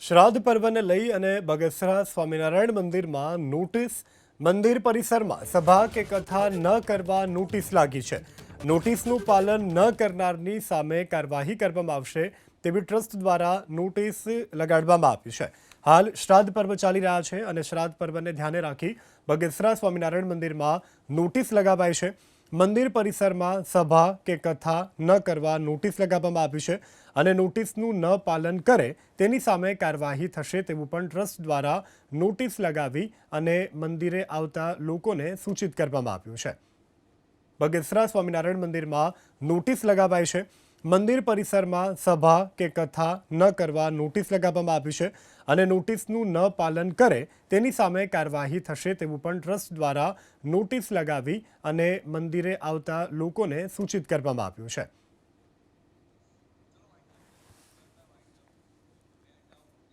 શ્રાદ્ધ પર્વને લઈ અને બગસરા સ્વામિનારાયણ મંદિરમાં નોટિસ. મંદિર પરિસરમાં સભા કે કથા ન કરવા નોટિસ લાગી છે. નોટિસનું પાલન ન કરનારની સામે કાર્યવાહી કરવામાં આવશે તેવી ટ્રસ્ટ દ્વારા નોટિસ લગાડવામાં આવી છે. હાલ શ્રાદ્ધ પર્વ ચાલી રહ્યા છે અને શ્રાદ્ધ પર્વને ધ્યાને રાખી બગસરા સ્વામિનારાયણ મંદિરમાં નોટિસ લગાવાઈ છે. મંદિર પરિસરમાં સભા કે કથા ન કરવા નોટિસ લગાવવામાં આવી છે અને નોટિસનું ન પાલન કરે તેની સામે કાર્યવાહી થશે તેવું પણ ટ્રસ્ટ દ્વારા નોટિસ લગાવી અને મંદિરે આવતા લોકોને સૂચિત કરવામાં આવ્યું છે. બગસરા સ્વામિનારાયણ મંદિરમાં નોટિસ લગાવાઈ છે. મંદિર પરિસરમાં સભા કે કથા ન કરવા નોટિસ લગાવવામાં આવી છે અને નોટિસનું ન પાલન કરે તેની સામે કાર્યવાહી થશે તેવું પણ ટ્રસ્ટ દ્વારા નોટિસ લગાવી અને મંદિરે આવતા લોકોને સૂચિત કરવામાં આવ્યું છે.